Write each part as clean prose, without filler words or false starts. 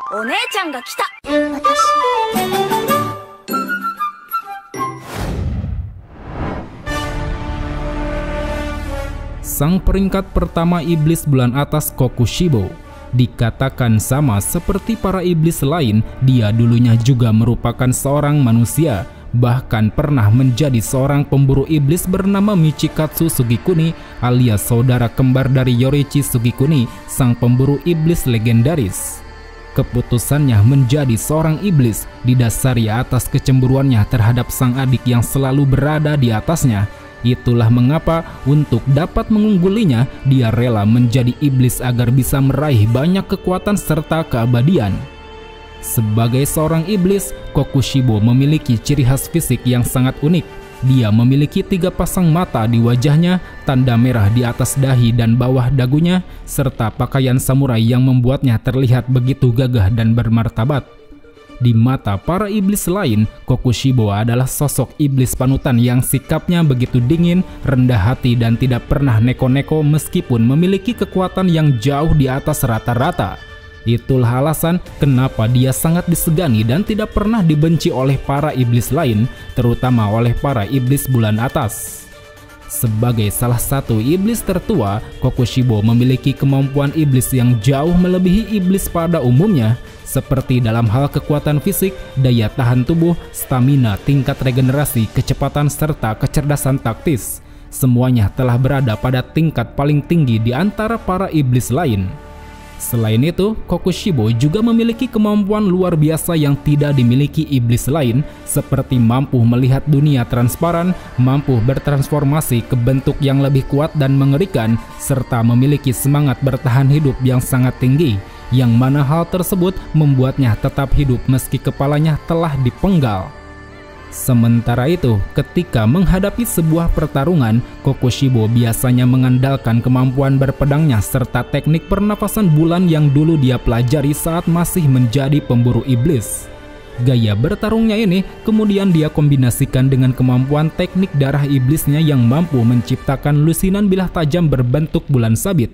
お姉ちゃんが来た。Sang peringkat pertama iblis bulan atas Kokushibo dikatakan sama seperti para iblis lain, dia dulunya juga merupakan seorang manusia, bahkan pernah menjadi seorang pemburu iblis bernama Michikatsu Sugikuni alias saudara kembar dari Yoriichi Sugikuni, sang pemburu iblis legendaris. Keputusannya menjadi seorang iblis didasari atas kecemburuannya terhadap sang adik yang selalu berada di atasnya. Itulah mengapa untuk dapat mengunggulinya, dia rela menjadi iblis agar bisa meraih banyak kekuatan serta keabadian. Sebagai seorang iblis, Kokushibo memiliki ciri khas fisik yang sangat unik. Dia memiliki 3 pasang mata di wajahnya, tanda merah di atas dahi dan bawah dagunya, serta pakaian samurai yang membuatnya terlihat begitu gagah dan bermartabat. Di mata para iblis lain, Kokushibo adalah sosok iblis panutan yang sikapnya begitu dingin, rendah hati dan tidak pernah neko-neko meskipun memiliki kekuatan yang jauh di atas rata-rata. Itulah alasan kenapa dia sangat disegani dan tidak pernah dibenci oleh para iblis lain, terutama oleh para iblis bulan atas. Sebagai salah satu iblis tertua, Kokushibo memiliki kemampuan iblis yang jauh melebihi iblis pada umumnya, seperti dalam hal kekuatan fisik, daya tahan tubuh, stamina, tingkat regenerasi, kecepatan, serta kecerdasan taktis. Semuanya telah berada pada tingkat paling tinggi di antara para iblis lain. Selain itu, Kokushibo juga memiliki kemampuan luar biasa yang tidak dimiliki iblis lain, seperti mampu melihat dunia transparan, mampu bertransformasi ke bentuk yang lebih kuat dan mengerikan, serta memiliki semangat bertahan hidup yang sangat tinggi, yang mana hal tersebut membuatnya tetap hidup meski kepalanya telah dipenggal. Sementara itu, ketika menghadapi sebuah pertarungan, Kokushibo biasanya mengandalkan kemampuan berpedangnya serta teknik pernafasan bulan yang dulu dia pelajari saat masih menjadi pemburu iblis. Gaya bertarungnya ini kemudian dia kombinasikan dengan kemampuan teknik darah iblisnya yang mampu menciptakan lusinan bilah tajam berbentuk bulan sabit.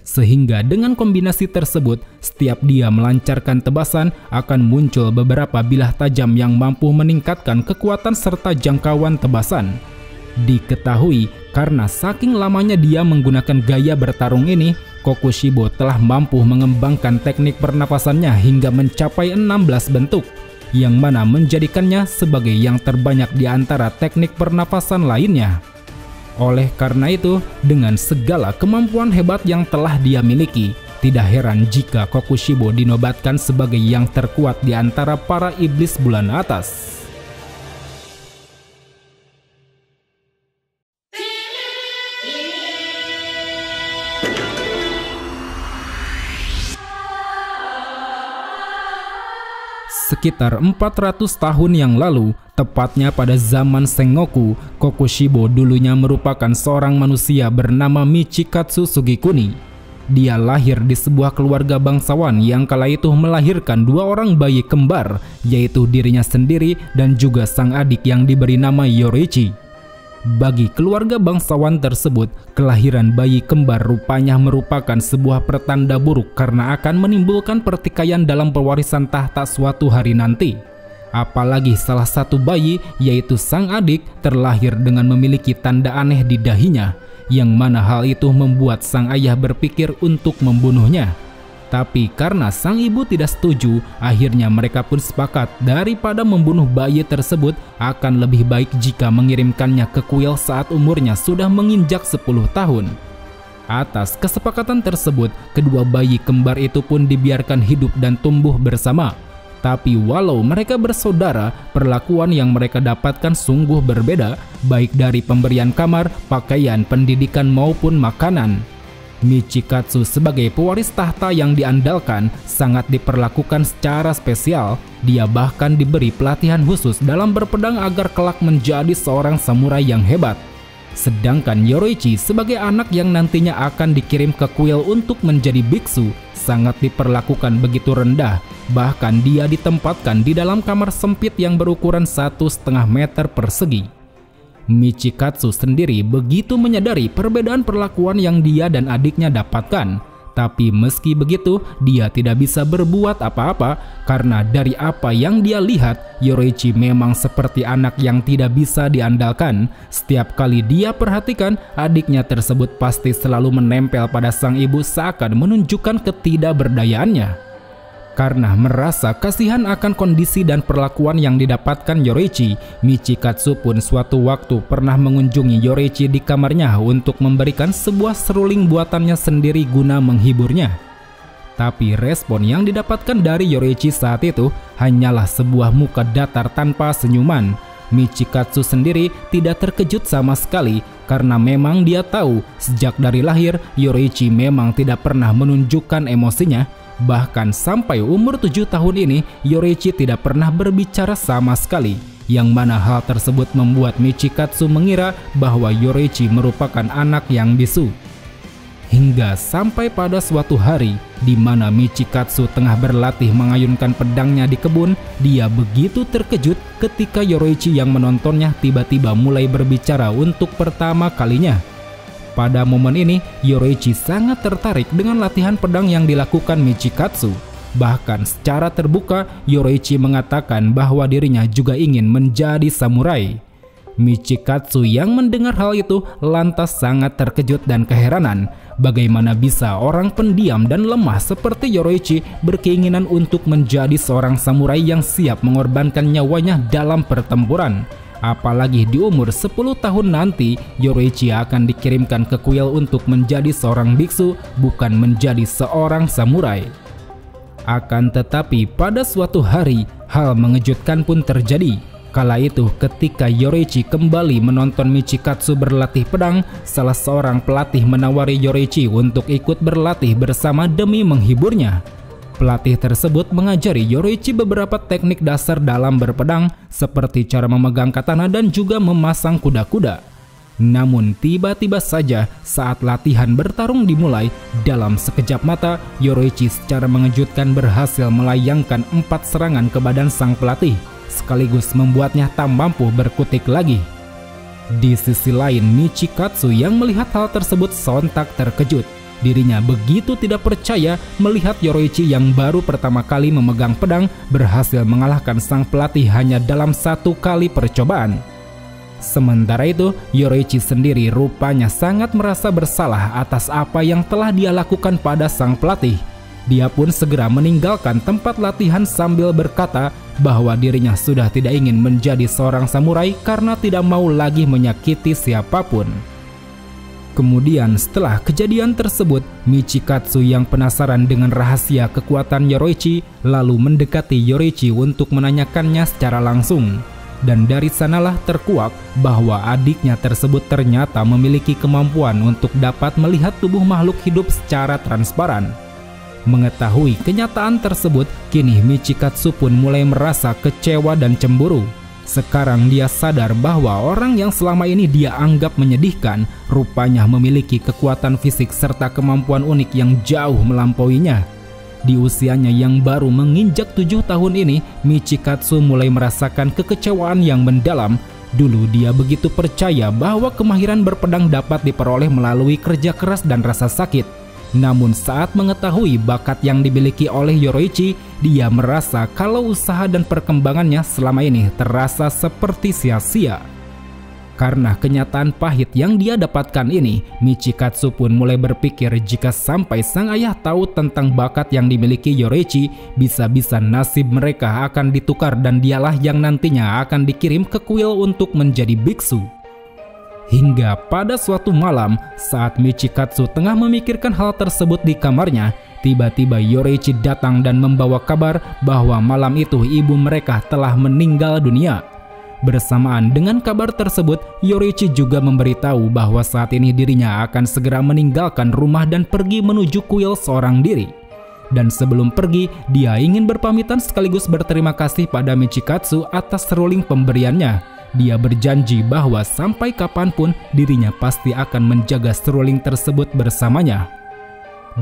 Sehingga dengan kombinasi tersebut, setiap dia melancarkan tebasan akan muncul beberapa bilah tajam yang mampu meningkatkan kekuatan serta jangkauan tebasan. Diketahui karena saking lamanya dia menggunakan gaya bertarung ini, Kokushibo telah mampu mengembangkan teknik pernapasannya hingga mencapai 16 bentuk, yang mana menjadikannya sebagai yang terbanyak di antara teknik pernapasan lainnya. Oleh karena itu, dengan segala kemampuan hebat yang telah dia miliki, tidak heran jika Kokushibo dinobatkan sebagai yang terkuat di antara para iblis bulan atas. Sekitar 400 tahun yang lalu, tepatnya pada zaman Sengoku, Kokushibo dulunya merupakan seorang manusia bernama Michikatsu Sugikuni. Dia lahir di sebuah keluarga bangsawan yang kala itu melahirkan 2 orang bayi kembar, yaitu dirinya sendiri dan juga sang adik yang diberi nama Yoriichi. Bagi keluarga bangsawan tersebut, kelahiran bayi kembar rupanya merupakan sebuah pertanda buruk karena akan menimbulkan pertikaian dalam pewarisan tahta suatu hari nanti. Apalagi salah satu bayi, yaitu sang adik, terlahir dengan memiliki tanda aneh di dahinya, yang mana hal itu membuat sang ayah berpikir untuk membunuhnya. Tapi karena sang ibu tidak setuju, akhirnya mereka pun sepakat daripada membunuh bayi tersebut, akan lebih baik jika mengirimkannya ke kuil saat umurnya sudah menginjak 10 tahun. Atas kesepakatan tersebut, kedua bayi kembar itu pun dibiarkan hidup dan tumbuh bersama. Tapi walau mereka bersaudara, perlakuan yang mereka dapatkan sungguh berbeda, baik dari pemberian kamar, pakaian, pendidikan maupun makanan. Michikatsu sebagai pewaris tahta yang diandalkan sangat diperlakukan secara spesial. Dia bahkan diberi pelatihan khusus dalam berpedang agar kelak menjadi seorang samurai yang hebat. Sedangkan Yoriichi sebagai anak yang nantinya akan dikirim ke kuil untuk menjadi biksu sangat diperlakukan begitu rendah. Bahkan dia ditempatkan di dalam kamar sempit yang berukuran 1,5 meter persegi. Michikatsu sendiri begitu menyadari perbedaan perlakuan yang dia dan adiknya dapatkan. Tapi meski begitu, dia tidak bisa berbuat apa-apa karena dari apa yang dia lihat, Yoruichi memang seperti anak yang tidak bisa diandalkan. Setiap kali dia perhatikan, adiknya tersebut pasti selalu menempel pada sang ibu seakan menunjukkan ketidakberdayaannya. Karena merasa kasihan akan kondisi dan perlakuan yang didapatkan Yoruichi, Michikatsu pun suatu waktu pernah mengunjungi Yoruichi di kamarnya untuk memberikan sebuah seruling buatannya sendiri guna menghiburnya. Tapi respon yang didapatkan dari Yoruichi saat itu hanyalah sebuah muka datar tanpa senyuman. Michikatsu sendiri tidak terkejut sama sekali karena memang dia tahu sejak dari lahir Yoruichi memang tidak pernah menunjukkan emosinya. Bahkan sampai umur 7 tahun ini, Yoruichi tidak pernah berbicara sama sekali, yang mana hal tersebut membuat Michikatsu mengira bahwa Yoruichi merupakan anak yang bisu. Hingga sampai pada suatu hari, di mana Michikatsu tengah berlatih mengayunkan pedangnya di kebun, dia begitu terkejut ketika Yoruichi yang menontonnya tiba-tiba mulai berbicara untuk pertama kalinya. Pada momen ini, Yoruichi sangat tertarik dengan latihan pedang yang dilakukan Michikatsu. Bahkan secara terbuka, Yoruichi mengatakan bahwa dirinya juga ingin menjadi samurai. Michikatsu yang mendengar hal itu lantas sangat terkejut dan keheranan. Bagaimana bisa orang pendiam dan lemah seperti Yoruichi berkeinginan untuk menjadi seorang samurai yang siap mengorbankan nyawanya dalam pertempuran? Apalagi di umur 10 tahun nanti, Yoruichi akan dikirimkan ke kuil untuk menjadi seorang biksu, bukan menjadi seorang samurai. Akan tetapi pada suatu hari, hal mengejutkan pun terjadi. Kala itu ketika Yoruichi kembali menonton Michikatsu berlatih pedang, salah seorang pelatih menawari Yoruichi untuk ikut berlatih bersama demi menghiburnya. Pelatih tersebut mengajari Yoruichi beberapa teknik dasar dalam berpedang, seperti cara memegang katana dan juga memasang kuda-kuda. Namun tiba-tiba saja saat latihan bertarung dimulai, dalam sekejap mata Yoruichi secara mengejutkan berhasil melayangkan 4 serangan ke badan sang pelatih, sekaligus membuatnya tak mampu berkutik lagi. Di sisi lain, Michikatsu yang melihat hal tersebut sontak terkejut. Dirinya begitu tidak percaya melihat Yoruichi yang baru pertama kali memegang pedang berhasil mengalahkan sang pelatih hanya dalam 1 kali percobaan. Sementara itu, Yoruichi sendiri rupanya sangat merasa bersalah atas apa yang telah dia lakukan pada sang pelatih. Dia pun segera meninggalkan tempat latihan sambil berkata bahwa dirinya sudah tidak ingin menjadi seorang samurai karena tidak mau lagi menyakiti siapapun. Kemudian setelah kejadian tersebut, Michikatsu yang penasaran dengan rahasia kekuatan Yoruichi lalu mendekati Yoruichi untuk menanyakannya secara langsung. Dan dari sanalah terkuak bahwa adiknya tersebut ternyata memiliki kemampuan untuk dapat melihat tubuh makhluk hidup secara transparan. Mengetahui kenyataan tersebut, kini Michikatsu pun mulai merasa kecewa dan cemburu. Sekarang dia sadar bahwa orang yang selama ini dia anggap menyedihkan rupanya memiliki kekuatan fisik serta kemampuan unik yang jauh melampauinya. Di usianya yang baru menginjak 7 tahun ini, Michikatsu mulai merasakan kekecewaan yang mendalam. Dulu dia begitu percaya bahwa kemahiran berpedang dapat diperoleh melalui kerja keras dan rasa sakit. Namun saat mengetahui bakat yang dimiliki oleh Yoruichi, dia merasa kalau usaha dan perkembangannya selama ini terasa seperti sia-sia. Karena kenyataan pahit yang dia dapatkan ini, Michikatsu pun mulai berpikir jika sampai sang ayah tahu tentang bakat yang dimiliki Yoruichi, bisa-bisa nasib mereka akan ditukar dan dialah yang nantinya akan dikirim ke kuil untuk menjadi biksu. Hingga pada suatu malam, saat Michikatsu tengah memikirkan hal tersebut di kamarnya, tiba-tiba Yoruichi datang dan membawa kabar bahwa malam itu ibu mereka telah meninggal dunia. Bersamaan dengan kabar tersebut, Yoruichi juga memberitahu bahwa saat ini dirinya akan segera meninggalkan rumah dan pergi menuju kuil seorang diri. Dan sebelum pergi, dia ingin berpamitan sekaligus berterima kasih pada Michikatsu atas seruling pemberiannya. Dia berjanji bahwa sampai kapanpun dirinya pasti akan menjaga seruling tersebut bersamanya.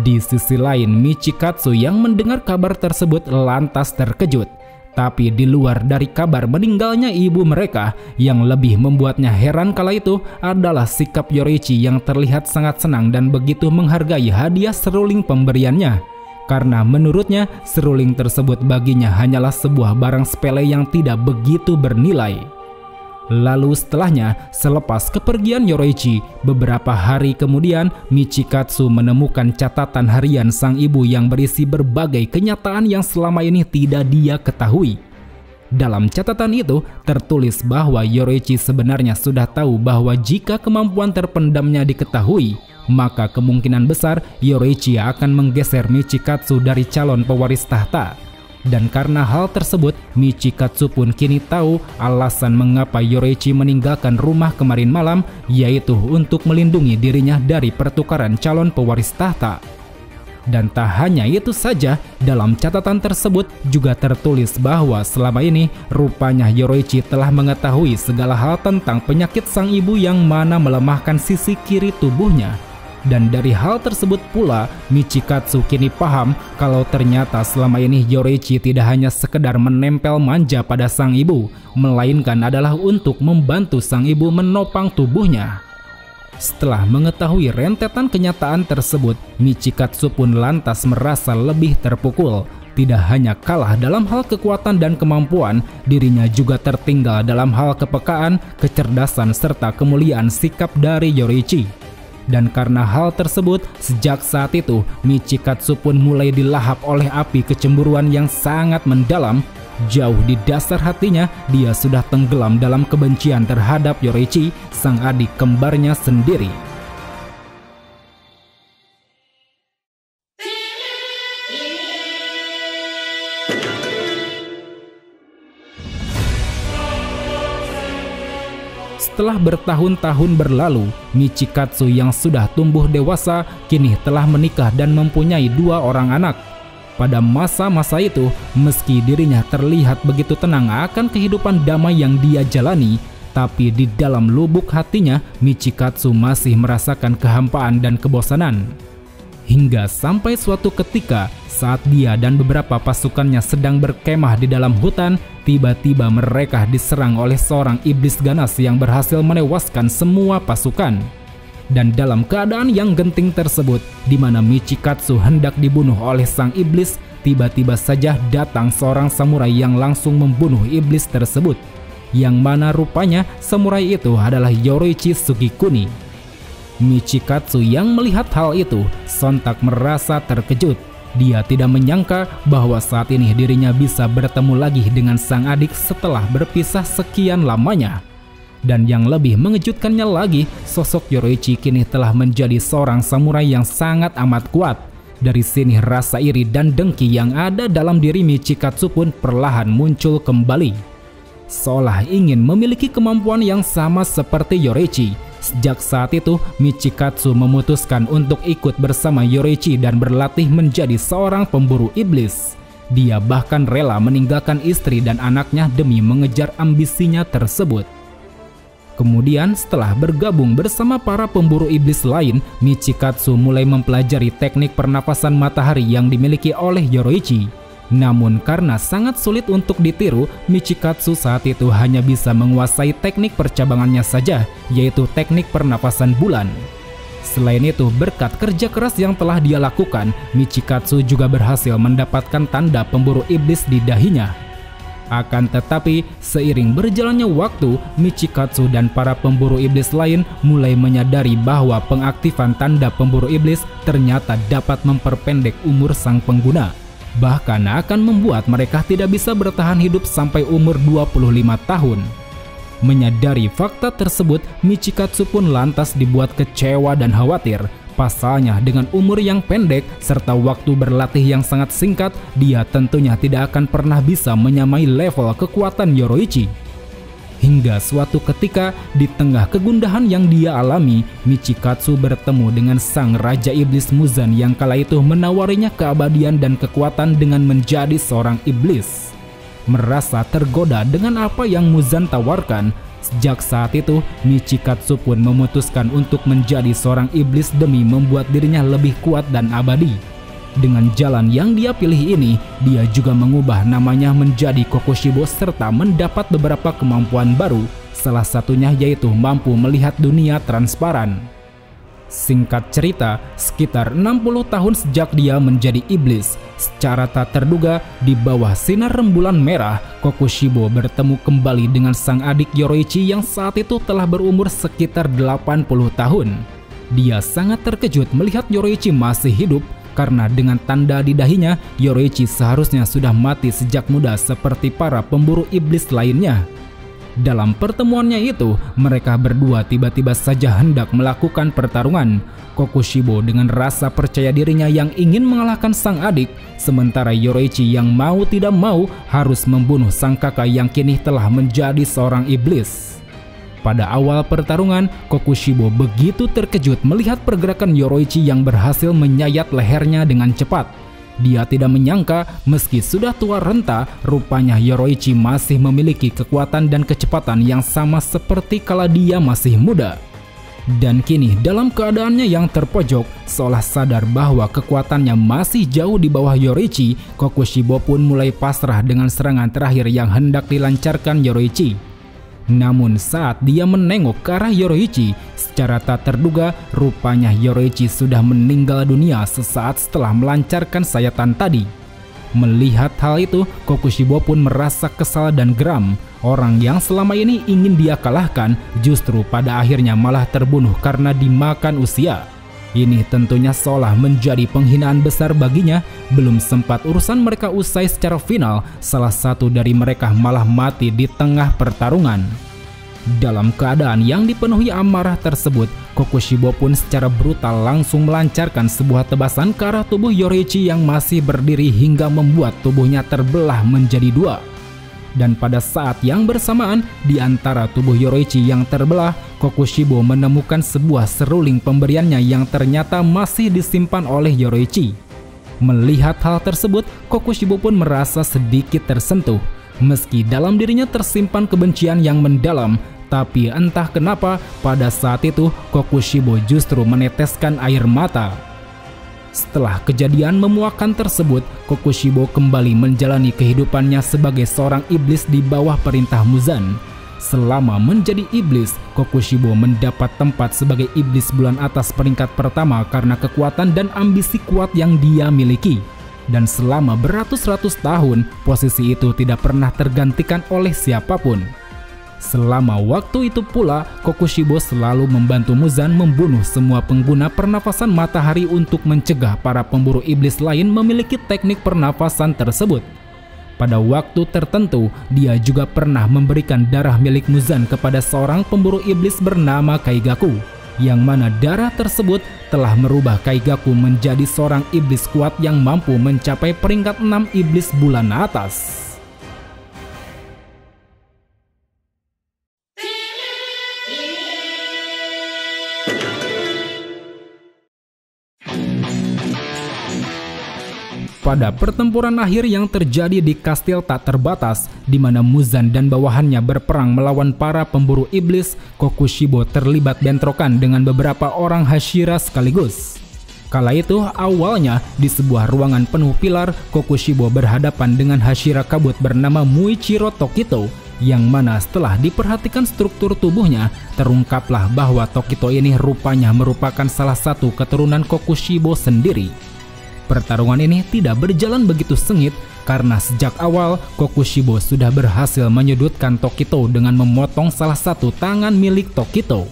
Di sisi lain, Michikatsu yang mendengar kabar tersebut lantas terkejut. Tapi di luar dari kabar meninggalnya ibu mereka, yang lebih membuatnya heran kala itu adalah sikap Yoruichi yang terlihat sangat senang dan begitu menghargai hadiah seruling pemberiannya. Karena menurutnya seruling tersebut baginya hanyalah sebuah barang sepele yang tidak begitu bernilai. Lalu setelahnya, selepas kepergian Yoruichi, beberapa hari kemudian Michikatsu menemukan catatan harian sang ibu yang berisi berbagai kenyataan yang selama ini tidak dia ketahui. Dalam catatan itu tertulis bahwa Yoruichi sebenarnya sudah tahu bahwa jika kemampuan terpendamnya diketahui, maka kemungkinan besar Yoruichi akan menggeser Michikatsu dari calon pewaris tahta. Dan karena hal tersebut, Michikatsu pun kini tahu alasan mengapa Yoruichi meninggalkan rumah kemarin malam, yaitu untuk melindungi dirinya dari pertukaran calon pewaris tahta. Dan tak hanya itu saja, dalam catatan tersebut juga tertulis bahwa selama ini rupanya Yoruichi telah mengetahui segala hal tentang penyakit sang ibu yang mana melemahkan sisi kiri tubuhnya. Dan dari hal tersebut pula, Michikatsu kini paham kalau ternyata selama ini Yoruichi tidak hanya sekedar menempel manja pada sang ibu, melainkan adalah untuk membantu sang ibu menopang tubuhnya. Setelah mengetahui rentetan kenyataan tersebut, Michikatsu pun lantas merasa lebih terpukul. Tidak hanya kalah dalam hal kekuatan dan kemampuan, dirinya juga tertinggal dalam hal kepekaan, kecerdasan, serta kemuliaan sikap dari Yoruichi. Dan karena hal tersebut, sejak saat itu Michikatsu pun mulai dilahap oleh api kecemburuan yang sangat mendalam. Jauh di dasar hatinya, dia sudah tenggelam dalam kebencian terhadap Yoruichi, sang adik kembarnya sendiri. Setelah bertahun-tahun berlalu, Michikatsu yang sudah tumbuh dewasa kini telah menikah dan mempunyai 2 orang anak. Pada masa-masa itu, meski dirinya terlihat begitu tenang akan kehidupan damai yang dia jalani, tapi di dalam lubuk hatinya Michikatsu masih merasakan kehampaan dan kebosanan. Hingga sampai suatu ketika, saat dia dan beberapa pasukannya sedang berkemah di dalam hutan, tiba-tiba mereka diserang oleh seorang iblis ganas yang berhasil menewaskan semua pasukan. Dan dalam keadaan yang genting tersebut, di mana Michikatsu hendak dibunuh oleh sang iblis, tiba-tiba saja datang seorang samurai yang langsung membunuh iblis tersebut. Yang mana rupanya samurai itu adalah Yoruichi Sugikuni. Michikatsu yang melihat hal itu sontak merasa terkejut. Dia tidak menyangka bahwa saat ini dirinya bisa bertemu lagi dengan sang adik setelah berpisah sekian lamanya. Dan yang lebih mengejutkannya lagi, sosok Yoruichi kini telah menjadi seorang samurai yang sangat amat kuat. Dari sini rasa iri dan dengki yang ada dalam diri Michikatsu pun perlahan muncul kembali. Seolah ingin memiliki kemampuan yang sama seperti Yoruichi. Sejak saat itu, Michikatsu memutuskan untuk ikut bersama Yoruichi dan berlatih menjadi seorang pemburu iblis. Dia bahkan rela meninggalkan istri dan anaknya demi mengejar ambisinya tersebut. Kemudian setelah bergabung bersama para pemburu iblis lain, Michikatsu mulai mempelajari teknik pernapasan matahari yang dimiliki oleh Yoruichi. Namun karena sangat sulit untuk ditiru, Michikatsu saat itu hanya bisa menguasai teknik percabangannya saja, yaitu teknik pernapasan bulan. Selain itu, berkat kerja keras yang telah dia lakukan, Michikatsu juga berhasil mendapatkan tanda pemburu iblis di dahinya. Akan tetapi, seiring berjalannya waktu, Michikatsu dan para pemburu iblis lain mulai menyadari bahwa pengaktifan tanda pemburu iblis ternyata dapat memperpendek umur sang pengguna. Bahkan akan membuat mereka tidak bisa bertahan hidup sampai umur 25 tahun. Menyadari fakta tersebut, Michikatsu pun lantas dibuat kecewa dan khawatir. Pasalnya dengan umur yang pendek serta waktu berlatih yang sangat singkat, dia tentunya tidak akan pernah bisa menyamai level kekuatan Yoruichi. Hingga suatu ketika, di tengah kegundahan yang dia alami, Michikatsu bertemu dengan sang Raja Iblis Muzan yang kala itu menawarinya keabadian dan kekuatan dengan menjadi seorang iblis. Merasa tergoda dengan apa yang Muzan tawarkan, sejak saat itu Michikatsu pun memutuskan untuk menjadi seorang iblis demi membuat dirinya lebih kuat dan abadi. Dengan jalan yang dia pilih ini, dia juga mengubah namanya menjadi Kokushibo serta mendapat beberapa kemampuan baru, salah satunya yaitu mampu melihat dunia transparan. Singkat cerita, sekitar 60 tahun sejak dia menjadi iblis, secara tak terduga di bawah sinar rembulan merah, Kokushibo bertemu kembali dengan sang adik Yoroichi yang saat itu telah berumur sekitar 80 tahun. Dia sangat terkejut melihat Yoroichi masih hidup, karena dengan tanda di dahinya, Yoroichi seharusnya sudah mati sejak muda seperti para pemburu iblis lainnya. Dalam pertemuannya itu, mereka berdua tiba-tiba saja hendak melakukan pertarungan. Kokushibo dengan rasa percaya dirinya yang ingin mengalahkan sang adik, sementara Yoroichi yang mau tidak mau harus membunuh sang kakak yang kini telah menjadi seorang iblis. Pada awal pertarungan, Kokushibo begitu terkejut melihat pergerakan Yoroichi yang berhasil menyayat lehernya dengan cepat. Dia tidak menyangka meski sudah tua renta, rupanya Yoroichi masih memiliki kekuatan dan kecepatan yang sama seperti kala dia masih muda. Dan kini dalam keadaannya yang terpojok, seolah sadar bahwa kekuatannya masih jauh di bawah Yoroichi, Kokushibo pun mulai pasrah dengan serangan terakhir yang hendak dilancarkan Yoroichi. Namun saat dia menengok ke arah Yoroichi, secara tak terduga rupanya Yoroichi sudah meninggal dunia sesaat setelah melancarkan sayatan tadi. Melihat hal itu, Kokushibo pun merasa kesal dan geram. Orang yang selama ini ingin dia kalahkan justru pada akhirnya malah terbunuh karena dimakan usia. Ini tentunya seolah menjadi penghinaan besar baginya. Belum sempat urusan mereka usai secara final, salah satu dari mereka malah mati di tengah pertarungan. Dalam keadaan yang dipenuhi amarah tersebut, Kokushibo pun secara brutal langsung melancarkan sebuah tebasan ke arah tubuh Yoroichi yang masih berdiri hingga membuat tubuhnya terbelah menjadi dua. Dan pada saat yang bersamaan, di antara tubuh Yoroichi yang terbelah, Kokushibo menemukan sebuah seruling pemberiannya yang ternyata masih disimpan oleh Yoroichi. Melihat hal tersebut, Kokushibo pun merasa sedikit tersentuh. Meski dalam dirinya tersimpan kebencian yang mendalam, tapi entah kenapa pada saat itu Kokushibo justru meneteskan air mata. Setelah kejadian memuakkan tersebut, Kokushibo kembali menjalani kehidupannya sebagai seorang iblis di bawah perintah Muzan. Selama menjadi iblis, Kokushibo mendapat tempat sebagai iblis bulan atas peringkat pertama karena kekuatan dan ambisi kuat yang dia miliki. Dan selama beratus-ratus tahun, posisi itu tidak pernah tergantikan oleh siapapun. Selama waktu itu pula, Kokushibo selalu membantu Muzan membunuh semua pengguna pernafasan matahari untuk mencegah para pemburu iblis lain memiliki teknik pernafasan tersebut. Pada waktu tertentu, dia juga pernah memberikan darah milik Muzan kepada seorang pemburu iblis bernama Kaigaku, yang mana darah tersebut telah merubah Kaigaku menjadi seorang iblis kuat yang mampu mencapai peringkat 6 iblis bulan atas. Pada pertempuran akhir yang terjadi di kastil tak terbatas, di mana Muzan dan bawahannya berperang melawan para pemburu iblis, Kokushibo terlibat bentrokan dengan beberapa orang Hashira sekaligus. Kala itu, awalnya di sebuah ruangan penuh pilar, Kokushibo berhadapan dengan Hashira kabut bernama Muichiro Tokito, yang mana setelah diperhatikan struktur tubuhnya, terungkaplah bahwa Tokito ini rupanya merupakan salah satu keturunan Kokushibo sendiri. Pertarungan ini tidak berjalan begitu sengit karena sejak awal Kokushibo sudah berhasil menyudutkan Tokito dengan memotong salah satu tangan milik Tokito.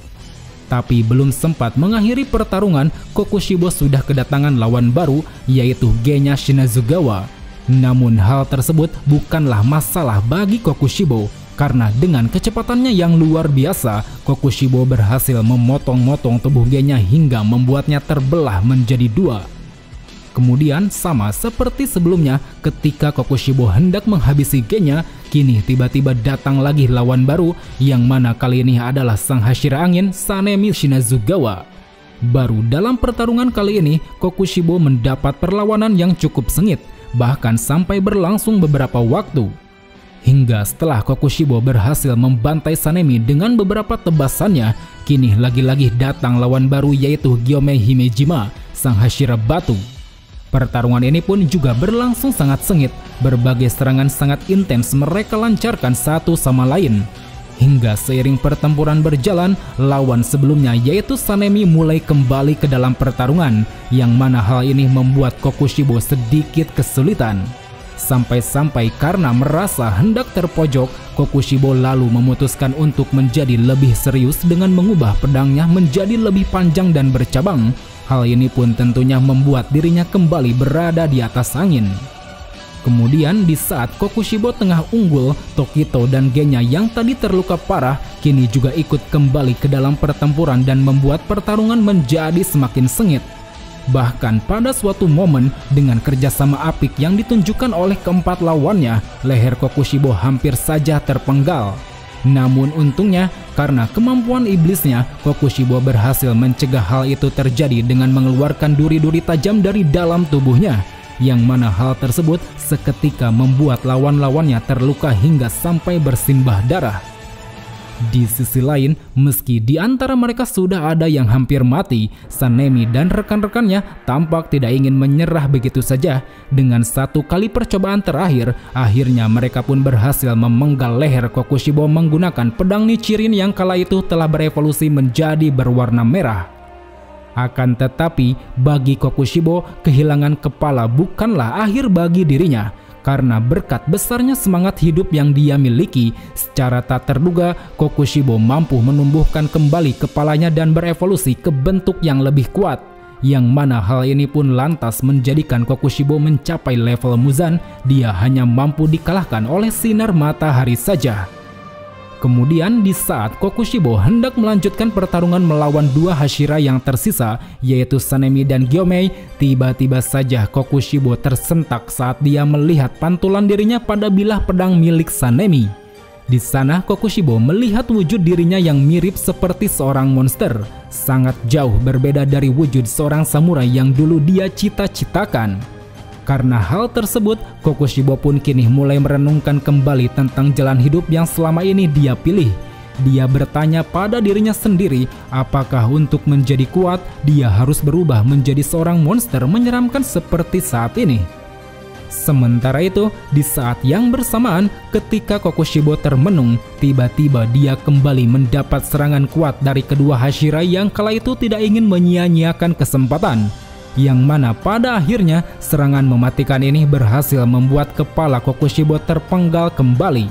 Tapi belum sempat mengakhiri pertarungan, Kokushibo sudah kedatangan lawan baru, yaitu Genya Shinazugawa. Namun hal tersebut bukanlah masalah bagi Kokushibo, karena dengan kecepatannya yang luar biasa, Kokushibo berhasil memotong-motong tubuh Genya hingga membuatnya terbelah menjadi dua. Kemudian sama seperti sebelumnya, ketika Kokushibo hendak menghabisi Genya, kini tiba-tiba datang lagi lawan baru, yang mana kali ini adalah sang Hashira angin Sanemi Shinazugawa. Baru dalam pertarungan kali ini, Kokushibo mendapat perlawanan yang cukup sengit, bahkan sampai berlangsung beberapa waktu. Hingga setelah Kokushibo berhasil membantai Sanemi dengan beberapa tebasannya, kini lagi-lagi datang lawan baru yaitu Gyomei Himejima, sang Hashira batu. Pertarungan ini pun juga berlangsung sangat sengit, berbagai serangan sangat intens mereka lancarkan satu sama lain. Hingga seiring pertempuran berjalan, lawan sebelumnya yaitu Sanemi mulai kembali ke dalam pertarungan, yang mana hal ini membuat Kokushibo sedikit kesulitan. Sampai-sampai karena merasa hendak terpojok, Kokushibo lalu memutuskan untuk menjadi lebih serius dengan mengubah pedangnya menjadi lebih panjang dan bercabang. Hal ini pun tentunya membuat dirinya kembali berada di atas angin. Kemudian di saat Kokushibo tengah unggul, Tokito dan gennya yang tadi terluka parah kini juga ikut kembali ke dalam pertempuran dan membuat pertarungan menjadi semakin sengit. Bahkan pada suatu momen dengan kerjasama apik yang ditunjukkan oleh keempat lawannya, leher Kokushibo hampir saja terpenggal. Namun untungnya, karena kemampuan iblisnya, Kokushibo berhasil mencegah hal itu terjadi dengan mengeluarkan duri-duri tajam dari dalam tubuhnya, yang mana hal tersebut seketika membuat lawan-lawannya terluka hingga sampai bersimbah darah. Di sisi lain, meski di antara mereka sudah ada yang hampir mati, Sanemi dan rekan-rekannya tampak tidak ingin menyerah begitu saja. Dengan satu kali percobaan terakhir, akhirnya mereka pun berhasil memenggal leher Kokushibo menggunakan pedang Nichirin yang kala itu telah berevolusi menjadi berwarna merah. Akan tetapi, bagi Kokushibo, kehilangan kepala bukanlah akhir bagi dirinya. Karena berkat besarnya semangat hidup yang dia miliki, secara tak terduga Kokushibo mampu menumbuhkan kembali kepalanya dan berevolusi ke bentuk yang lebih kuat. Yang mana hal ini pun lantas menjadikan Kokushibo mencapai level Muzan, dia hanya mampu dikalahkan oleh sinar matahari saja. Kemudian di saat Kokushibo hendak melanjutkan pertarungan melawan dua Hashira yang tersisa, yaitu Sanemi dan Gyomei, tiba-tiba saja Kokushibo tersentak saat dia melihat pantulan dirinya pada bilah pedang milik Sanemi. Di sana Kokushibo melihat wujud dirinya yang mirip seperti seorang monster, sangat jauh berbeda dari wujud seorang samurai yang dulu dia cita-citakan. Karena hal tersebut, Kokushibo pun kini mulai merenungkan kembali tentang jalan hidup yang selama ini dia pilih. Dia bertanya pada dirinya sendiri, apakah untuk menjadi kuat, dia harus berubah menjadi seorang monster menyeramkan seperti saat ini. Sementara itu, di saat yang bersamaan, ketika Kokushibo termenung, tiba-tiba dia kembali mendapat serangan kuat dari kedua Hashira yang kala itu tidak ingin menyia-nyiakan kesempatan. Yang mana pada akhirnya serangan mematikan ini berhasil membuat kepala Kokushibo terpenggal kembali.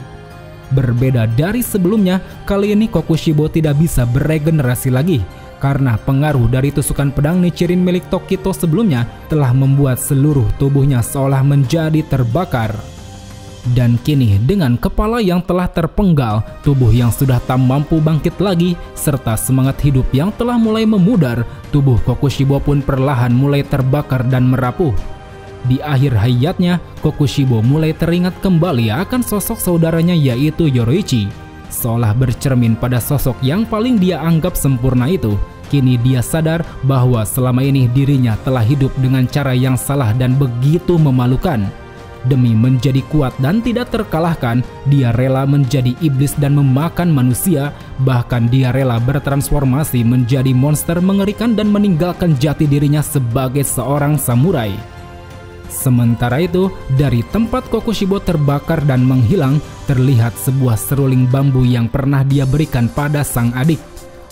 Berbeda dari sebelumnya, kali ini Kokushibo tidak bisa beregenerasi lagi karena pengaruh dari tusukan pedang Nichirin milik Tokito sebelumnya telah membuat seluruh tubuhnya seolah menjadi terbakar. Dan kini dengan kepala yang telah terpenggal, tubuh yang sudah tak mampu bangkit lagi, serta semangat hidup yang telah mulai memudar, tubuh Kokushibo pun perlahan mulai terbakar dan merapuh. Di akhir hayatnya, Kokushibo mulai teringat kembali akan sosok saudaranya yaitu Yoroichi. Seolah bercermin pada sosok yang paling dia anggap sempurna itu, kini dia sadar bahwa selama ini dirinya telah hidup dengan cara yang salah dan begitu memalukan. Demi menjadi kuat dan tidak terkalahkan, dia rela menjadi iblis dan memakan manusia. Bahkan dia rela bertransformasi menjadi monster mengerikan dan meninggalkan jati dirinya sebagai seorang samurai. Sementara itu, dari tempat Kokushibo terbakar dan menghilang, terlihat sebuah seruling bambu yang pernah dia berikan pada sang adik.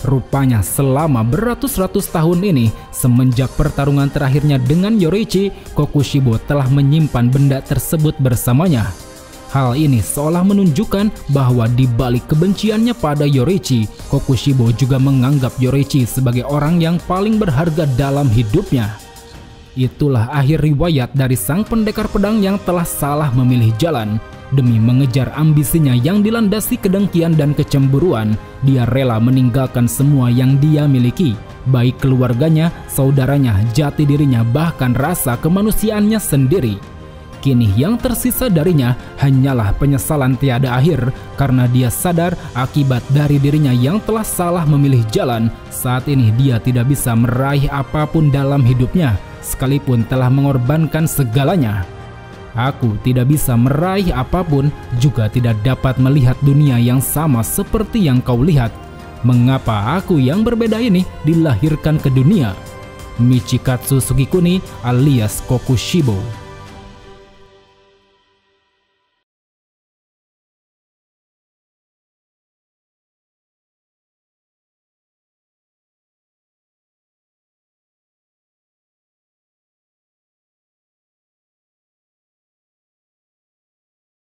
Rupanya selama beratus-ratus tahun ini, semenjak pertarungan terakhirnya dengan Yoroichi, Kokushibo telah menyimpan benda tersebut bersamanya. Hal ini seolah menunjukkan bahwa di balik kebenciannya pada Yoroichi, Kokushibo juga menganggap Yoroichi sebagai orang yang paling berharga dalam hidupnya. Itulah akhir riwayat dari sang pendekar pedang yang telah salah memilih jalan. Demi mengejar ambisinya yang dilandasi kedengkian dan kecemburuan, dia rela meninggalkan semua yang dia miliki, baik keluarganya, saudaranya, jati dirinya, bahkan rasa kemanusiaannya sendiri. Kini yang tersisa darinya hanyalah penyesalan tiada akhir karena dia sadar akibat dari dirinya yang telah salah memilih jalan. Saat ini dia tidak bisa meraih apapun dalam hidupnya, sekalipun telah mengorbankan segalanya. Aku tidak bisa meraih apapun, juga tidak dapat melihat dunia yang sama seperti yang kau lihat. Mengapa aku yang berbeda ini dilahirkan ke dunia? Michikatsu Sugikuni alias Kokushibo.